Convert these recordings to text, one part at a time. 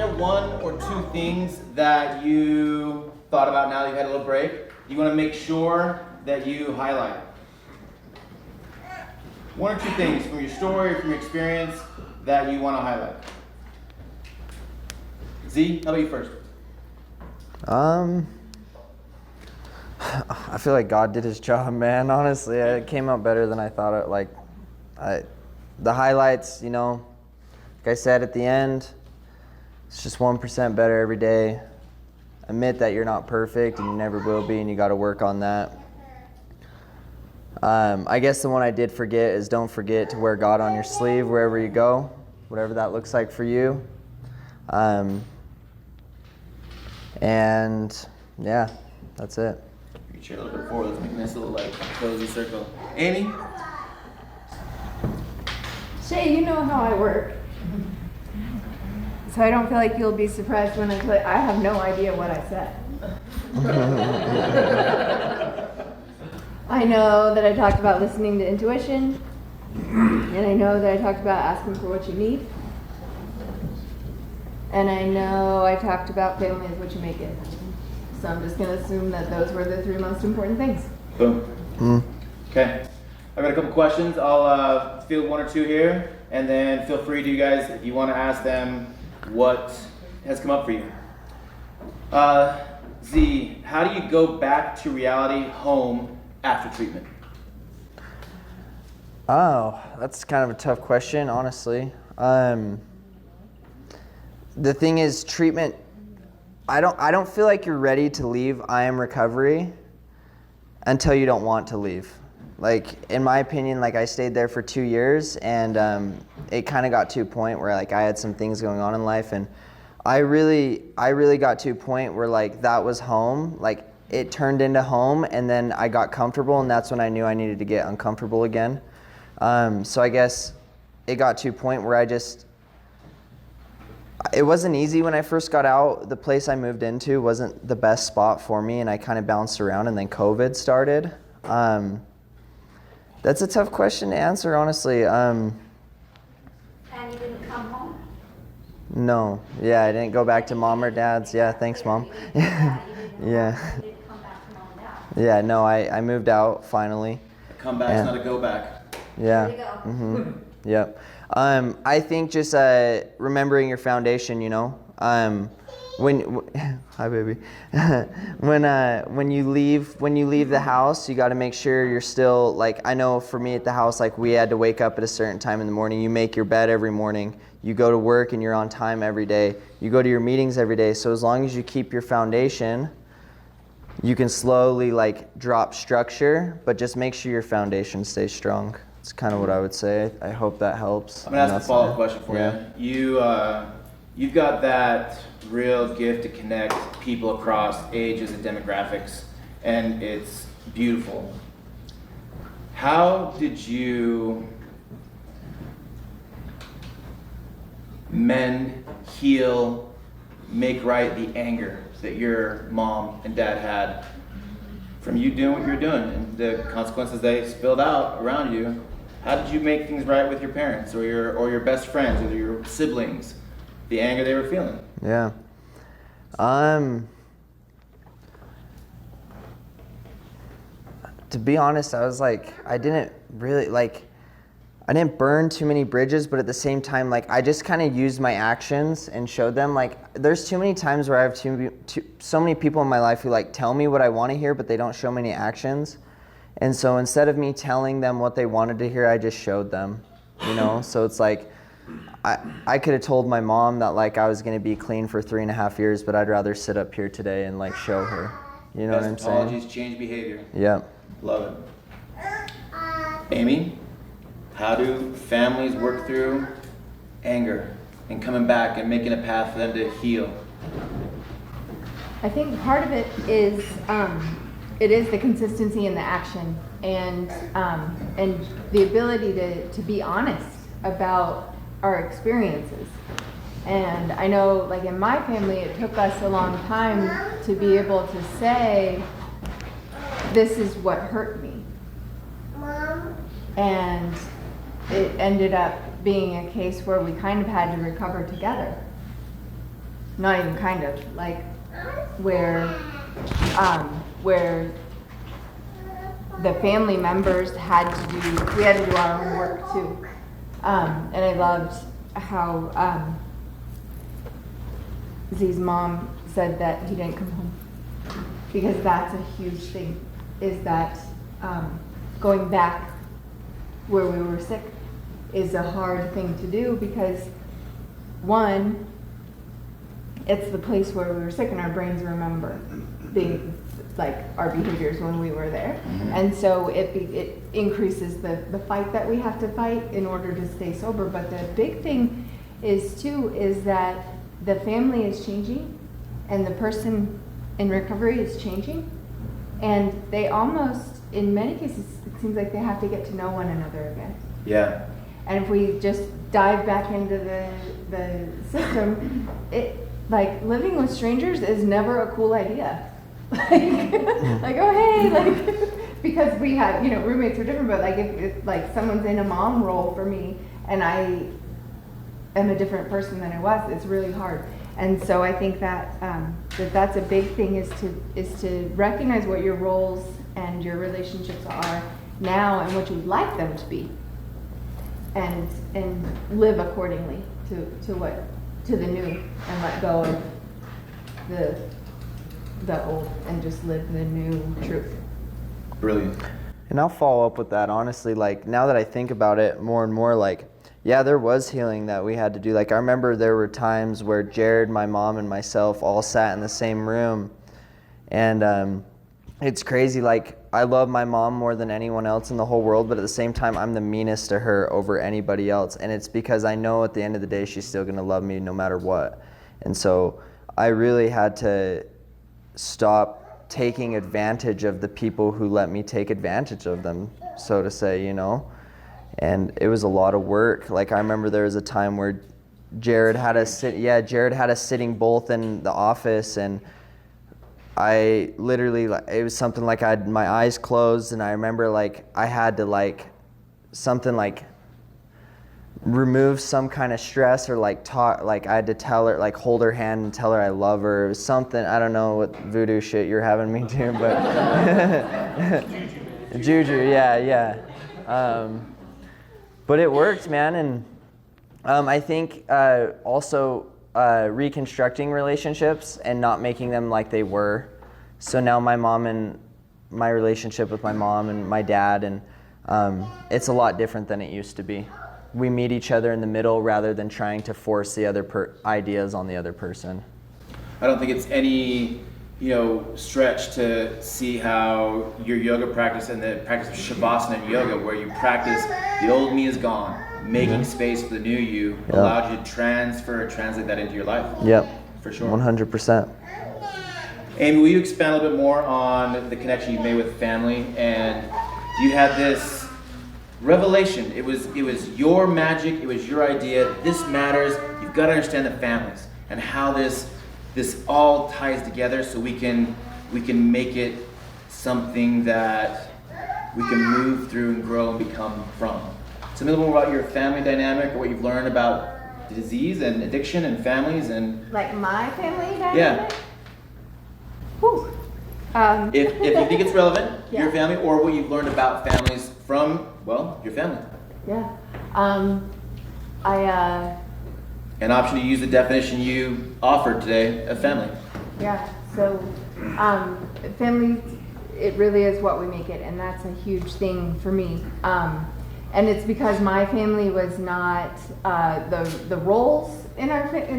there one or two things that you thought about now that you've had a little break you want to make sure that you highlight? One or two things from your story, from your experience that you want to highlight. Z, how about you first? I feel like God did his job, man. Honestly, it came out better than I thought it. The highlights, you know, like I said at the end, it's just 1% better every day. Admit that you're not perfect and you never will be, and you got to work on that. I guess the one I did forget is don't forget to wear God on your sleeve wherever you go, whatever that looks like for you. And yeah, that's it. You can share a little bit forward. Let's make a nice little cozy circle. Aimee? Shay, you know how I work. So I don't feel like you'll be surprised when I tell you I have no idea what I said. I know that I talked about listening to intuition, and I know that I talked about asking for what you need, and I know I talked about family is what you make it. So I'm just going to assume that those were the three most important things. Boom. Okay. I've got a couple questions. I'll field one or two here, and then feel free to you guys if you want to ask them what has come up for you. Z, how do you go back to reality home after treatment? Oh, that's kind of a tough question, honestly. The thing is, treatment, I don't feel like you're ready to leave I Am Recovery until you don't want to leave. Like, in my opinion, like I stayed there for 2 years, and it kind of got to a point where like I had some things going on in life, and I really got to a point where like that was home. Like it turned into home, and then I got comfortable, and that's when I knew I needed to get uncomfortable again. So I guess it got to a point where it wasn't easy when I first got out. The place I moved into wasn't the best spot for me, and I kind of bounced around, and then COVID started. That's a tough question to answer, honestly. And you didn't come home? No. Yeah, I didn't go back to mom or dad's. Yeah, thanks, Mom. Yeah. You didn't come back to mom and dad? Yeah, no, I moved out finally. A comeback's not a go back. Yeah. There you go. Mm-hmm. Yep. I think just remembering your foundation, you know. Hi baby. when you leave the house, you got to make sure you're still, like, I know for me at the house, like we had to wake up at a certain time in the morning. You make your bed every morning. You go to work and you're on time every day. You go to your meetings every day. So as long as you keep your foundation, you can slowly like drop structure, but just make sure your foundation stays strong. It's kind of what I would say. I hope that helps. I'm gonna ask a follow-up question for you. You've got that real gift to connect people across ages and demographics, and it's beautiful. How did you mend, heal, make right the anger that your mom and dad had from you doing what you're doing and the consequences they spilled out around you? How did you make things right with your parents or your best friends or your siblings? The anger they were feeling. Yeah. To be honest, I was like, I didn't burn too many bridges, but at the same time, like, I just kind of used my actions and showed them, like, there's too many times where I have so many people in my life who, like, tell me what I want to hear, but they don't show me any actions. And so instead of me telling them what they wanted to hear, I just showed them, you know? So it's like, I could have told my mom that like I was going to be clean for 3.5 years, but I'd rather sit up here today and like show her. You know what I'm saying? Apologies change behavior. Yeah. Love it. Aimee, how do families work through anger and coming back and making a path for them to heal? I think part of it is the consistency in the action and the ability to be honest about our experiences. And I know, like in my family, it took us a long time to be able to say, this is what hurt me. Mom. And it ended up being a case where we kind of had to recover together. not even kind of, like where the family members we had to do our own work too. And I loved how Z's mom said that he didn't come home, because that's a huge thing, is that going back where we were sick is a hard thing to do, because one, it's the place where we were sick and our brains remember like our behaviors when we were there. And so it increases the fight that we have to fight in order to stay sober. But the big thing is that the family is changing and the person in recovery is changing, and they almost, in many cases, it seems like they have to get to know one another again. Yeah. And if we just dive back into the system, like living with strangers is never a cool idea. like oh hey, like because we have, roommates are different, but like if like someone's in a mom role for me and I am a different person than I was, it's really hard. And so I think that that's a big thing, is to recognize what your roles and your relationships are now and what you would like them to be, and live accordingly to the new, and let go of the old and just live the new truth. Brilliant. And I'll follow up with that, honestly. Like, now that I think about it more and more, like, yeah, there was healing that we had to do. Like, I remember there were times where Jared, my mom, and myself all sat in the same room. And it's crazy. Like, I love my mom more than anyone else in the whole world, but at the same time, I'm the meanest to her over anybody else. And it's because I know at the end of the day, she's still going to love me no matter what. And so I really had to stop taking advantage of the people who let me take advantage of them, so to say, And it was a lot of work. Like, I remember there was a time where Jared had us sitting both in the office, and I literally, it was something like I had my eyes closed, and I remember like I had to remove some kind of stress, or I had to tell her, hold her hand and tell her I love her. It was something, I don't know what voodoo shit you're having me do, but juju, yeah. But it worked, man. And I think also reconstructing relationships and not making them like they were. So now my mom and my relationship with my mom and my dad, and it's a lot different than it used to be. We meet each other in the middle rather than trying to force the other ideas on the other person. I don't think it's any stretch to see how your yoga practice and the practice of Shavasana and yoga, where you practice the old me is gone, making space for the new you, allowed you to translate that into your life. Yep. For sure. 100%. Aimee, will you expand a little bit more on the connection you made with family? And you had this revelation. It was your magic. It was your idea. This matters. You've got to understand the families and how this all ties together, so we can make it something that we can move through and grow and become from. Tell me a little more about your family dynamic, or what you've learned about disease and addiction and families and. Like my family dynamic? Yeah. Whew. If you think it's relevant, Yeah. your family, or what you've learned about families from, your family. Yeah. An option to use the definition you offered today of family. Yeah, so family, it really is what we make it, and that's a huge thing for me. And it's because my family was not, the roles in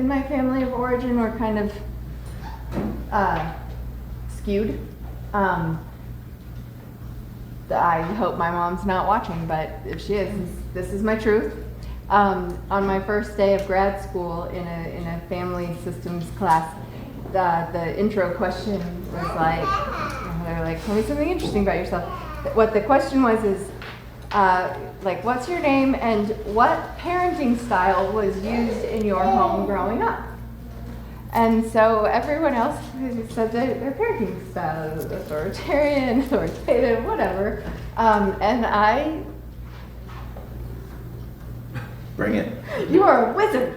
my family of origin were kind of skewed. I hope my mom's not watching, but if she is, this is my truth. On my first day of grad school in a family systems class, the intro question was they were like, tell me something interesting about yourself. What the question was is, what's your name and what parenting style was used in your home growing up? And so everyone else said their parenting style was authoritarian, authoritative, whatever. And I... Bring it. You are a wizard.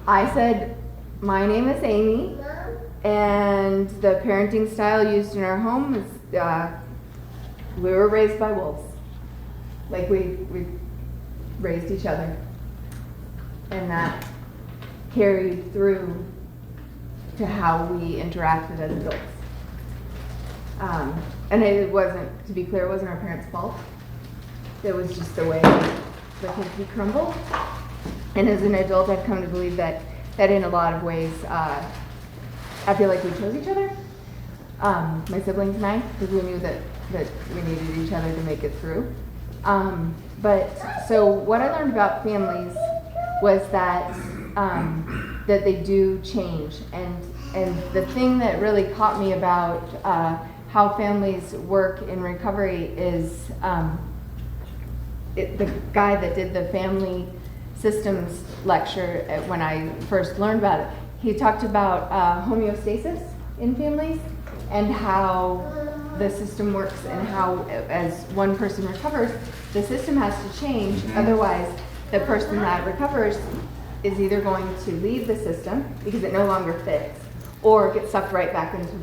I said, my name is Amy, and the parenting style used in our home is, we were raised by wolves. Like we raised each other. And that carried through to how we interacted as adults. And it wasn't, to be clear, it wasn't our parents' fault. It was just the way the cookie crumbled. And as an adult, I've come to believe that in a lot of ways, I feel like we chose each other, my siblings and I, because we knew that we needed each other to make it through. But so what I learned about families was that that they do change, and the thing that really caught me about how families work in recovery is the guy that did the family systems lecture when I first learned about it. He talked about homeostasis in families and how the system works, and how as one person recovers, the system has to change. Otherwise, the person that recovers is either going to leave the system because it no longer fits, or get sucked right back into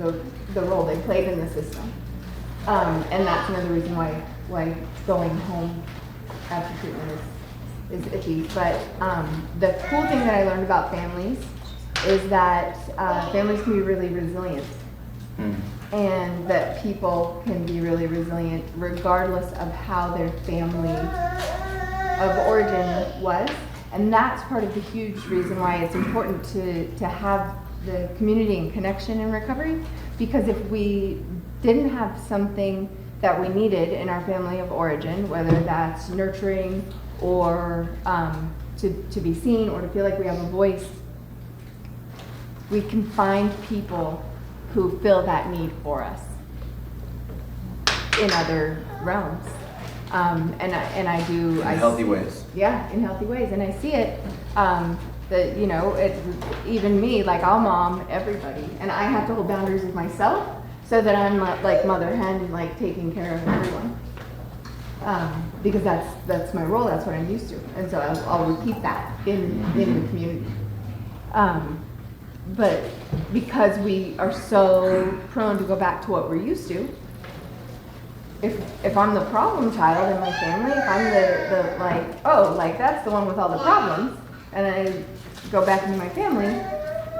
the role they played in the system. And that's another reason why going home after treatment is icky. But the cool thing that I learned about families is that families can be really resilient. And that people can be really resilient regardless of how their family of origin was. And that's part of the huge reason why it's important to have the community and connection in recovery, because if we didn't have something that we needed in our family of origin, whether that's nurturing or to be seen or to feel like we have a voice, we can find people who fill that need for us in other realms. And I do. In healthy ways. Yeah, in healthy ways. And I see it, that, you know, even me, like I'll mom everybody, and I have to hold boundaries with myself so that I'm not like mother hen and like taking care of everyone. Because that's my role, that's what I'm used to. And so I'll repeat that in the community. But because we are so prone to go back to what we're used to, if I'm the problem child in my family, if I'm the like, oh, like that's the one with all the problems, and I go back into my family,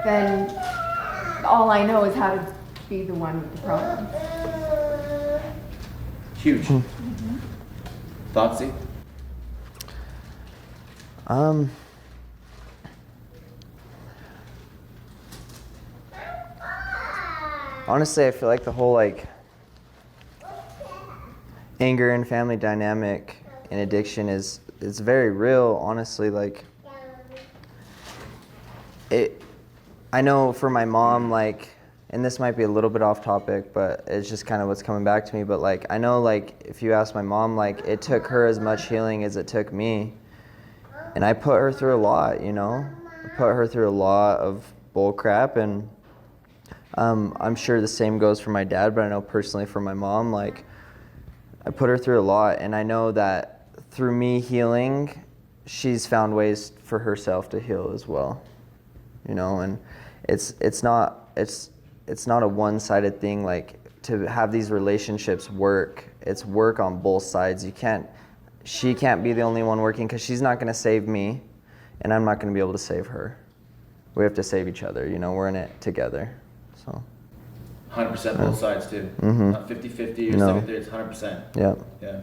then all I know is how to be the one with the problem. Huge. Thoughts, Z? Honestly, I feel like the whole like anger and family dynamic and addiction is very real. Honestly, like I know for my mom, like, and this might be a little bit off topic, but it's just kind of what's coming back to me. But like I know, like if you ask my mom, like it took her as much healing as it took me, and I put her through a lot. You know, I put her through a lot of bull crap, and I'm sure the same goes for my dad, but I know personally for my mom, like I put her through a lot, and I know that through me healing, she's found ways for herself to heal as well. You know, and it's not a one-sided thing. Like to have these relationships work, it's work on both sides. She can't be the only one working, because she's not going to save me, and I'm not going to be able to save her. We have to save each other. You know, we're in it together. So 100% both sides too. Not 50-50 or 70-30, it's 100%. Yeah.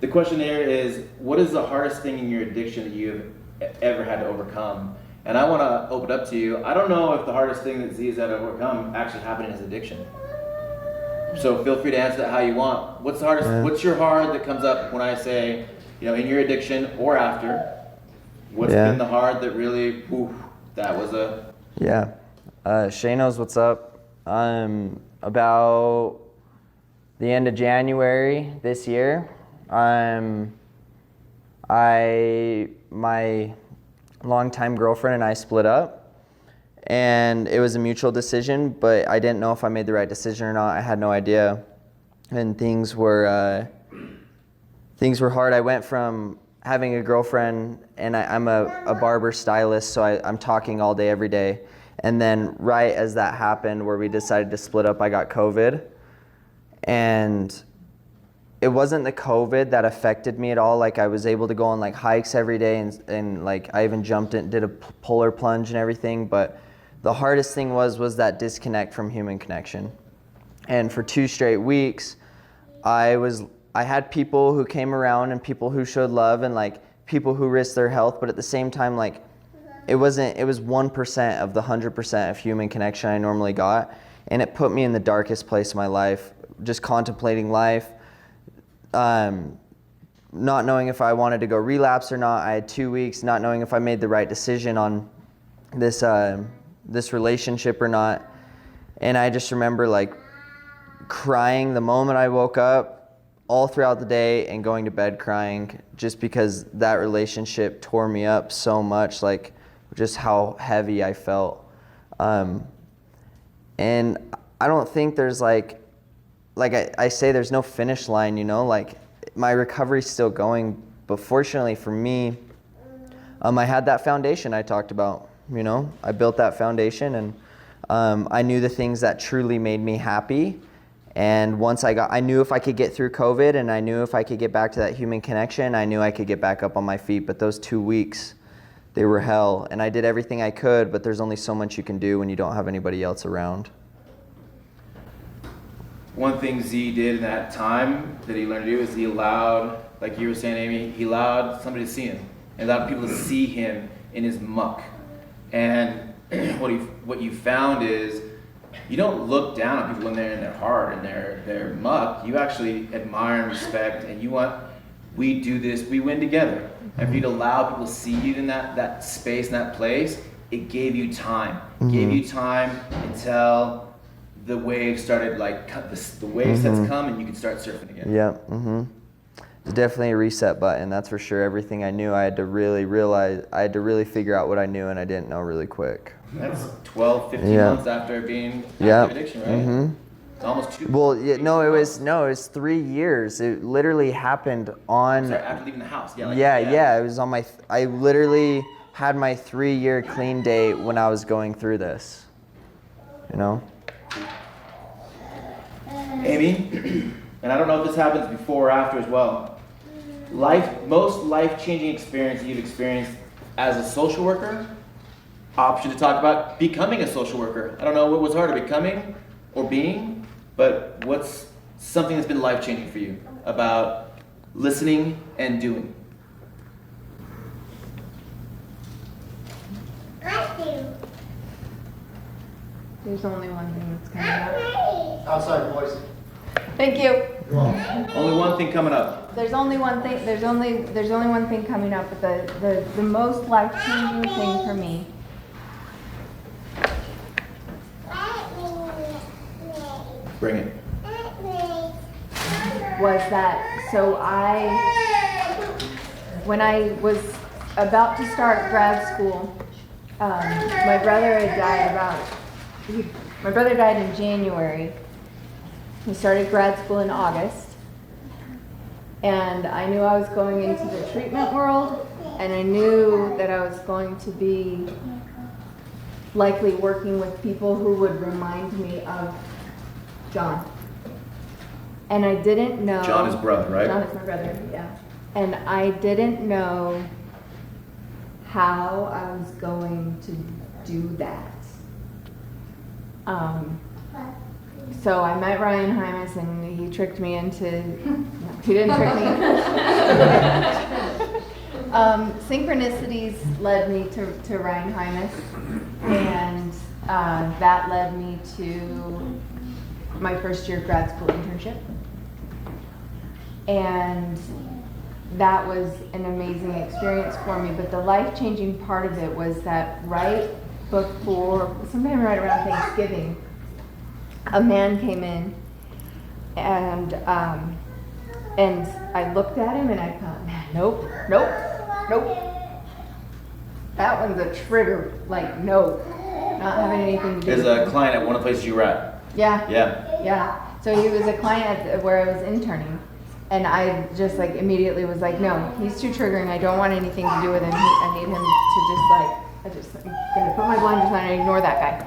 The question here is, what is the hardest thing in your addiction that you've ever had to overcome? And I want to open up to you. I don't know if the hardest thing that Z has had to overcome actually happened in his addiction. So feel free to answer that how you want. What's the hardest? What's your hard that comes up when I say, you know, in your addiction or after? What's been the hard that really, that was a... Yeah. Shay knows what's up. About the end of January this year, my longtime girlfriend and I split up, and it was a mutual decision, but I didn't know if I made the right decision or not. I had no idea, and things were hard. I went from having a girlfriend, and I'm a barber stylist, so I'm talking all day, every day. And then right as that happened, where we decided to split up, I got COVID. And it wasn't the COVID that affected me at all. Like, I was able to go on like hikes every day, and like I even jumped in, did a polar plunge and everything. But the hardest thing was that disconnect from human connection. And for 2 straight weeks, I had people who came around and people who showed love and like people who risked their health, but at the same time, like it was 1% of the 100% of human connection I normally got. And it put me in the darkest place of my life, just contemplating life, not knowing if I wanted to go relapse or not. I had 2 weeks not knowing if I made the right decision on this relationship or not. And I just remember like crying the moment I woke up, all throughout the day, and going to bed crying, just because that relationship tore me up so much, like just how heavy I felt. And I don't think there's like I say, there's no finish line, you know, like my recovery's still going, but fortunately for me, I had that foundation I talked about, you know, I built that foundation, and I knew the things that truly made me happy. And once I knew if I could get through COVID, and I knew if I could get back to that human connection, I knew I could get back up on my feet. But those 2 weeks, they were hell. And I did everything I could, but there's only so much you can do when you don't have anybody else around. One thing Z did in that time that he learned to do is he allowed, like you were saying, Amy, he allowed somebody to see him. And allowed people to see him in his muck. And what you found is, you don't look down on people when they're in their heart and their muck. You actually admire and respect, and we do this, we win together. And for you to allow people to see you in that space and that place, it gave you time. It gave you time until the waves started, like the wave sets come and you can start surfing again. Yeah. It's definitely a reset button, that's for sure. Everything I knew, I had to really figure out what I knew and I didn't know really quick. That's 12, 15 months after being active addiction, right? It's almost 2. Well, it was 3 years. It literally happened on. Sorry, after leaving the house. It was on my. I literally had my 3-year clean date when I was going through this. You know. Amy, and I don't know if this happens before or after as well. Most life-changing experience you've experienced as a social worker. Option to talk about becoming a social worker. I don't know what was harder, becoming or being, but what's something that's been life-changing for you about listening and doing? There's only one thing that's coming up. Outside voice. Thank you. Only one thing coming up. There's only one thing. There's only one thing coming up. But the most life-changing thing for me Bring it. was that, so when I was about to start grad school, my brother died in January. He started grad school in August. And I knew I was going into the treatment world, and I knew that I was going to be likely working with people who would remind me of John. And I didn't know. John is brother, right? John is my brother, yeah. And I didn't know how I was going to do that. So I met Ryan Hymas, and he tricked me into, no, he didn't trick me. Synchronicities led me to Ryan Hymas, and that led me to my first year grad school internship. And that was an amazing experience for me, but the life-changing part of it was that right before, sometime right around Thanksgiving, a man came in, and I looked at him and I thought, man, nope. That one's a trigger, like, no, not having anything to do There's with a him. client at one of the places you were at. Yeah. Yeah. Yeah. So he was a client where I was interning, And I just like immediately was like, no, he's too triggering. I don't want anything to do with him. I need him to I'm gonna put my blinders on and ignore that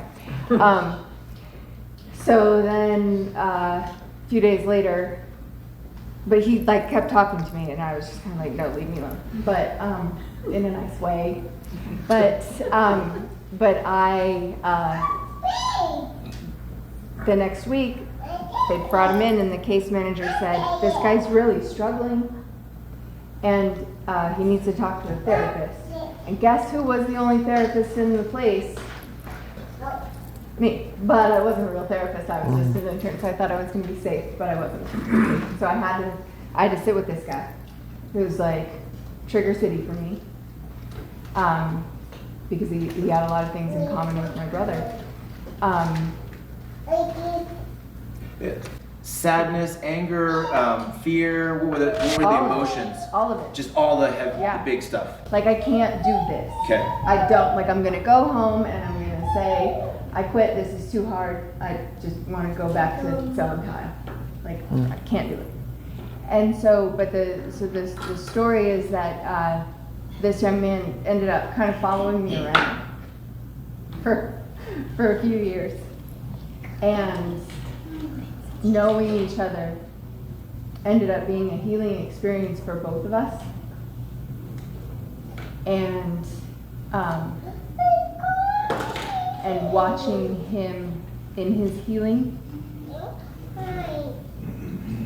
guy. So then a few days later, but he like kept talking to me, and I was just kind of like, no, leave me alone. But in a nice way. But I the next week they brought him in, and the case manager said, this guy's really struggling, and he needs to talk to a therapist. And guess who was the only therapist in the place? Me. But I wasn't a real therapist. I was just an intern, so I thought I was going to be safe, but I wasn't. So I had to sit with this guy, who's like Trigger City for me, because he had a lot of things in common with my brother. Sadness, anger, fear. What were the emotions? All of it. Just all the heavy, Yeah. the big stuff. Like, I can't do this. Okay. I don't, like, I'm gonna go home and I'm gonna say, I quit, this is too hard, I just wanna go back to selling tile. Like, I can't do it. And so, but the story is that this young man ended up kind of following me around for a few years. And knowing each other ended up being a healing experience for both of us. And watching him in his healing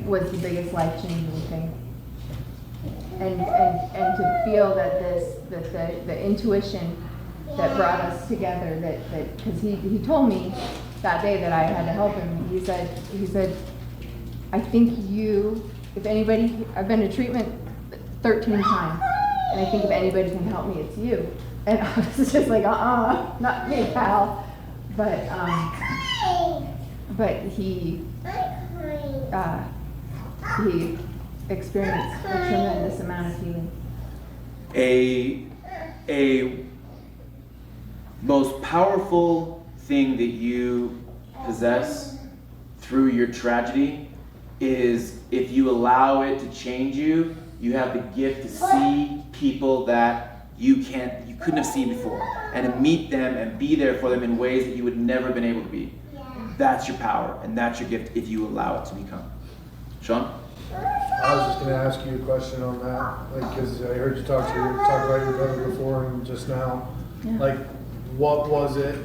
was the biggest life-changing thing. And to feel that the intuition that brought us together, that because he told me that day that I had to help him. He said, I think if anybody, I've been to treatment 13 times, and I think if anybody can help me, it's you. And I was just like, not me, pal. But he experienced a tremendous amount of healing. A most powerful thing that you possess through your tragedy is, if you allow it to change you, you have the gift to see people that you couldn't have seen before, and to meet them and be there for them in ways that you would never have been able to be. That's your power, and that's your gift if you allow it to become. Sean? I was just going to ask you a question on that, like, because I heard you talk about your brother before and just now. Yeah. Like, what was it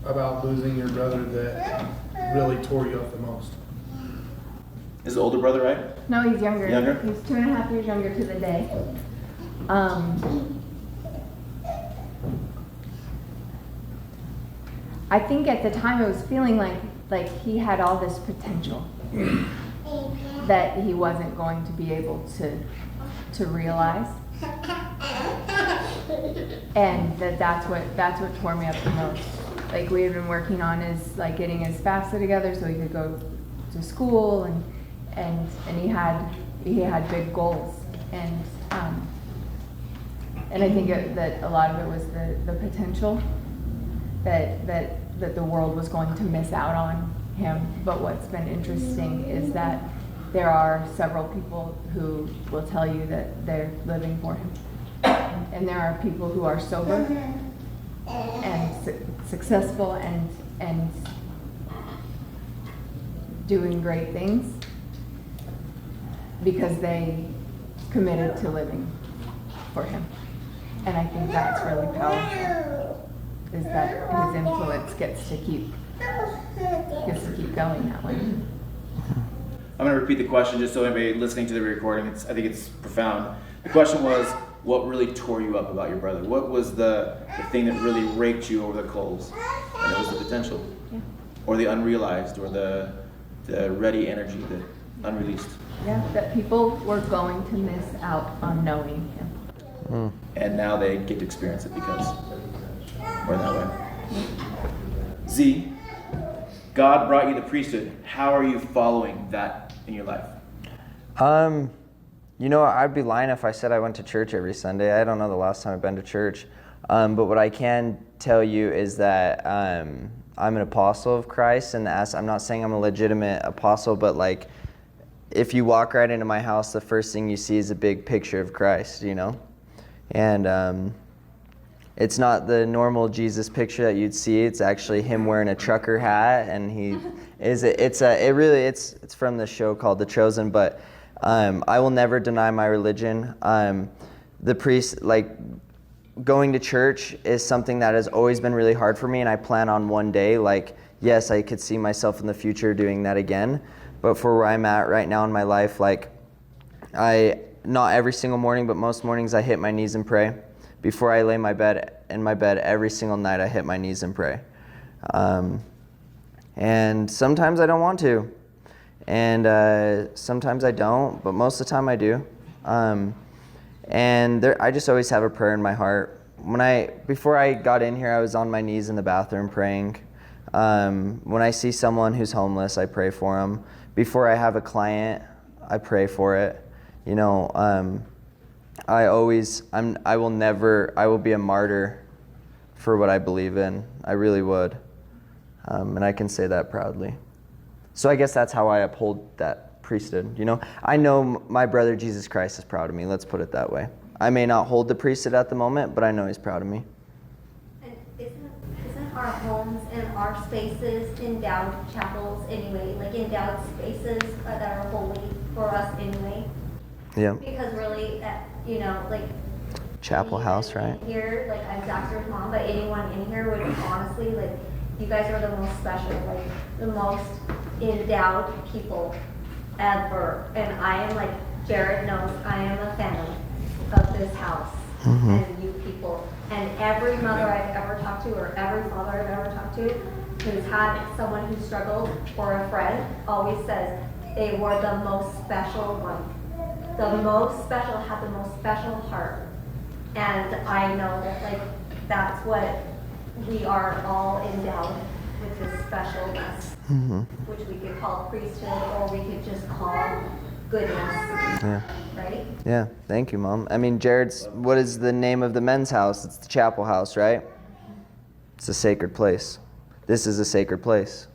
about losing your brother that really tore you up the most? Is the older brother, right? No, he's younger. Younger? He's 2.5 years younger to the day. I think at the time I was feeling like he had all this potential that he wasn't going to be able to realize, and that's what tore me up the most. Like, we had been working on getting his FAFSA together so he could go to school, and he had big goals, and I think that a lot of it was the potential that the world was going to miss out on him. But what's been interesting is that there are several people who will tell you that they're living for him, and there are people who are sober and successful and doing great things because they committed to living for him. And I think that's really powerful, is that his influence gets to keep going that way. I'm going to repeat the question just so anybody listening to the recording, I think it's profound. The question was, what really tore you up about your brother? What was the thing that really raked you over the coals? And it was the potential, or the unrealized, or the ready energy, the unreleased. Yeah, that people were going to miss out on knowing him. And now they get to experience it because we're that way. Z, God brought you the priesthood. How are you following that in your life? I'd be lying if I said I went to church every Sunday. I don't know the last time I've been to church. But what I can tell you is that I'm an apostle of Christ, and I'm not saying I'm a legitimate apostle, but if you walk right into my house, the first thing you see is a big picture of Christ, you know? And it's not the normal Jesus picture that you'd see. It's actually him wearing a trucker hat, and it's from the show called The Chosen. But I will never deny my religion. The priest, like, going to church is something that has always been really hard for me, and I plan on one day, like, yes, I could see myself in the future doing that again. But for where I'm at right now in my life, like, not every single morning, but most mornings I hit my knees and pray. Before I lay in my bed every single night, I hit my knees and pray. And sometimes I don't want to. And sometimes I don't, but most of the time I do. I just always have a prayer in my heart. Before I got in here, I was on my knees in the bathroom praying. When I see someone who's homeless, I pray for them. Before I have a client, I pray for it. You know, I will be a martyr for what I believe in. I really would. And I can say that proudly. So I guess that's how I uphold that priesthood, you know. I know my brother Jesus Christ is proud of me, let's put it that way. I may not hold the priesthood at the moment, but I know he's proud of me. And isn't our homes and our spaces endowed chapels anyway, like endowed spaces that are holy for us anyway? Yeah. Because really, you know, like chapel house, right? Here, like I'm Zaxter's mom, but anyone in here would honestly, like, you guys are the most special, like the most endowed people ever. And I am, like Jared knows, I am a fan of this house and you people. And every mother I've ever talked to, or every father I've ever talked to, who's had someone who struggled or a friend, always says they were the most special one. The most special, had the most special heart. And I know that, like, that's what we are all endowed with, this specialness, which we could call priesthood, or we could just call goodness. Yeah. Right? Yeah, thank you, Mom. I mean, what is the name of the men's house? It's the chapel house, right? It's a sacred place. This is a sacred place.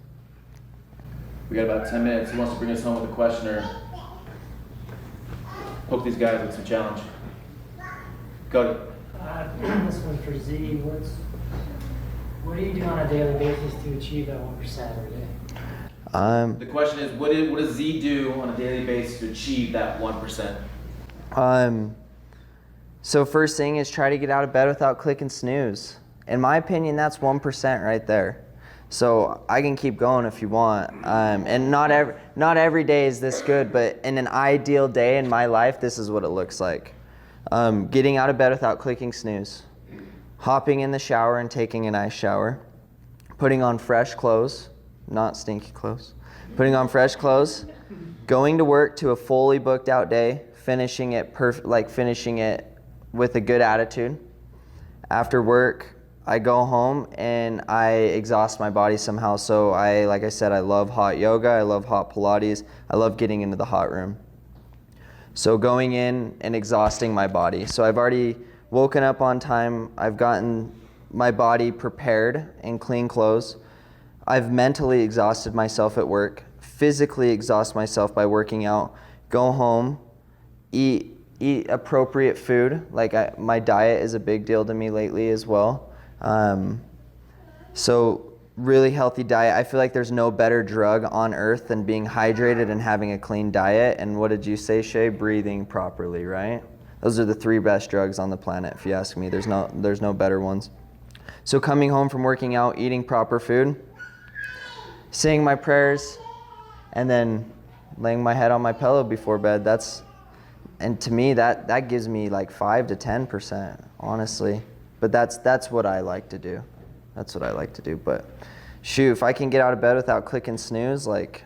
We got about 10 minutes. Who wants to bring us home with a question or poke these guys with some challenge? Cody. This one's for Z. What do you do on a daily basis to achieve that 1% every day? The question is, what does Z do on a daily basis to achieve that 1%? So first thing is try to get out of bed without clicking snooze. In my opinion, that's 1% right there. So I can keep going if you want. And not every day is this good, but in an ideal day in my life, this is what it looks like. Getting out of bed without clicking snooze. Hopping in the shower and taking a nice shower. Putting on fresh clothes, not stinky clothes. Putting on fresh clothes. Going to work to a fully booked out day. Finishing it with a good attitude. After work, I go home and I exhaust my body somehow. So like I said, I love hot yoga. I love hot Pilates. I love getting into the hot room. So going in and exhausting my body. So I've already woken up on time. I've gotten my body prepared in clean clothes. I've mentally exhausted myself at work. Physically exhaust myself by working out. Go home. Eat appropriate food. Like my diet is a big deal to me lately as well. So really healthy diet. I feel like there's no better drug on earth than being hydrated and having a clean diet. And what did you say, Shay? Breathing properly, right? Those are the 3 best drugs on the planet, if you ask me. There's no better ones. So coming home from working out, eating proper food, saying my prayers, and then laying my head on my pillow before bed. And to me, that gives me like 5 to 10%, honestly. But that's what I like to do. That's what I like to do. But shoot, if I can get out of bed without clicking snooze, like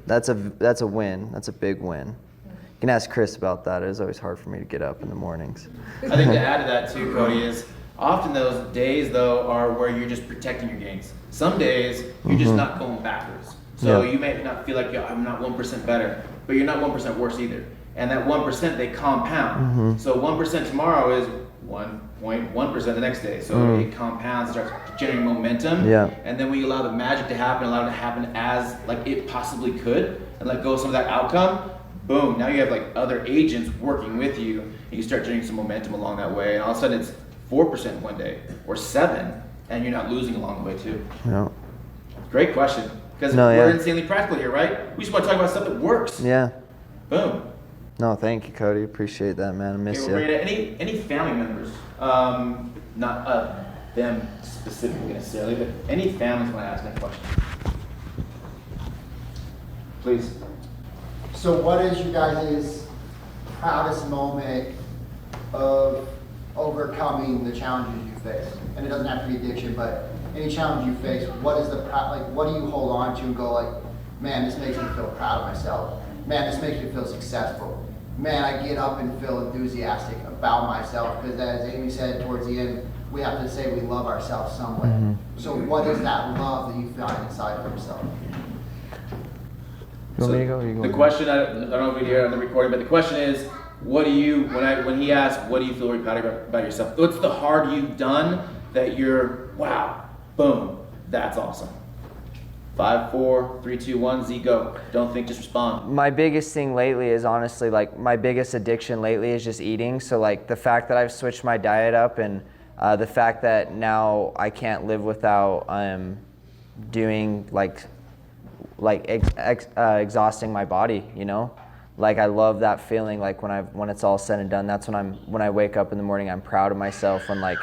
that's a win. That's a big win. You can ask Chris about that. It is always hard for me to get up in the mornings. I think to add to that too, Cody, is often those days though are where you're just protecting your gains. Some days you're just not going backwards. So you may not feel like I'm not 1% better, but you're not 1% worse either. And that 1% they compound. So 1% tomorrow is 1.1% the next day. So it compounds, starts generating momentum. And then when you allow the magic to happen, allow it to happen as like it possibly could, and let go of some of that outcome, boom, now you have like other agents working with you, and you start generating some momentum along that way, and all of a sudden it's 4% one day, or 7%, and you're not losing along the way too. No. Great question, because No, we're yeah. insanely practical here, right? We just want to talk about stuff that works. Yeah. Boom. No, thank you, Cody. Appreciate that, man. I miss Okay, we're you. bringing in any family members, not them specifically necessarily, but any families want to ask that question. Please. So what is you guys' proudest moment of overcoming the challenges you face? And it doesn't have to be addiction, but any challenge you face, what is the what do you hold on to and go like, man, this makes me feel proud of myself. Man, this makes me feel successful. Man, I get up and feel enthusiastic about myself, because as Aimee said towards the end, we have to say we love ourselves some way. Mm-hmm. So what is that love that you find inside of yourself? You want me to go? Or you go? The question, I don't know if we hear it on the recording, but the question is, what do you, when he asks, what do you feel really proud about yourself? What's the hard you've done that you're, wow, boom, that's awesome. 5, 4, 3, 2, 1, Z, go. Don't think, just respond. My biggest thing lately is honestly, like, my biggest addiction lately is just eating. So, like, the fact that I've switched my diet up, and the fact that now I can't live without doing, exhausting my body, you know? Like, I love that feeling, like, when it's all said and done, that's when I wake up in the morning, I'm proud of myself, when, like,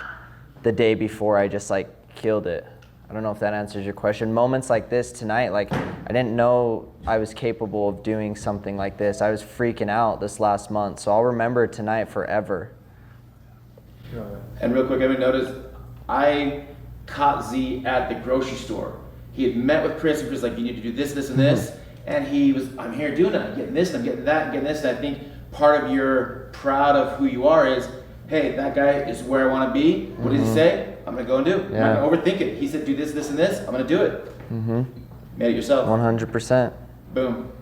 the day before I just, like, killed it. I don't know if that answers your question. Moments like this tonight, like, I didn't know I was capable of doing something like this. I was freaking out this last month, so I'll remember tonight forever. And real quick, everyone notice, I caught Z at the grocery store. He had met with Chris, and Chris was like, you need to do this, this, and this. And he was, I'm here doing it, I'm getting this, I'm getting that, I'm getting this. And I think part of your proud of who you are is, hey, that guy is where I want to be. What did he say? I'm going to go and do it. Yeah. I'm not going to overthink it. He said, do this, this, and this. I'm going to do it. Made it yourself. 100%. Boom.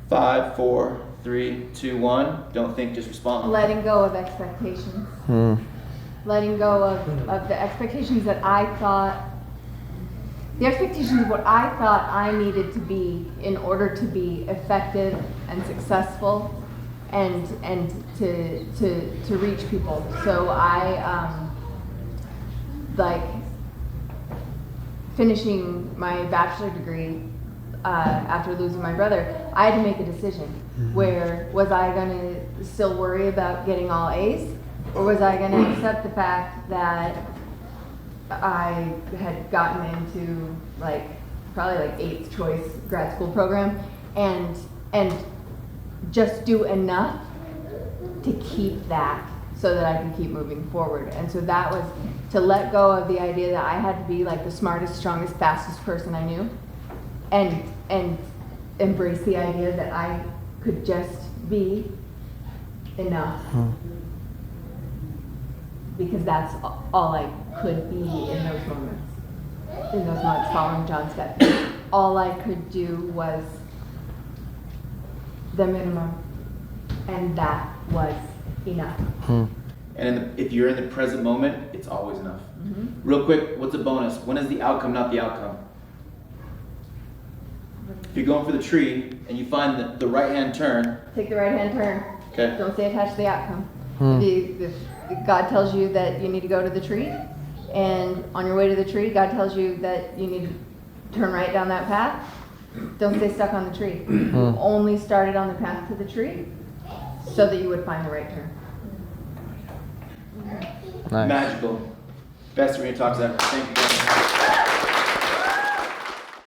5, 4, 3, 2, 1. Don't think, just respond. Letting go of expectations. Letting go of the expectations that I thought, the expectations of what I thought I needed to be in order to be effective and successful and to reach people. So I like finishing my bachelor degree after losing my brother, I had to make a decision. Where was I going to still worry about getting all A's, or was I going to accept the fact that I had gotten into probably 8th choice grad school program and just do enough to keep that so that I could keep moving forward. And so that was to let go of the idea that I had to be like the smartest, strongest, fastest person I knew, and embrace the idea that I could just be enough. Because that's all I could be in those moments. In those moments following John's death. All I could do was the minimum. And that was enough. And if you're in the present moment, it's always enough. Real quick, what's a bonus? When is the outcome not the outcome? If you're going for the tree and you find the right-hand turn. Take the right-hand turn. Okay. Don't stay attached to the outcome. If God tells you that you need to go to the tree, and on your way to the tree, God tells you that you need to turn right down that path, don't stay stuck on the tree. You only started on the path to the tree so that you would find the right turn. Nice. Magical. Best arena talks ever. Thank you guys.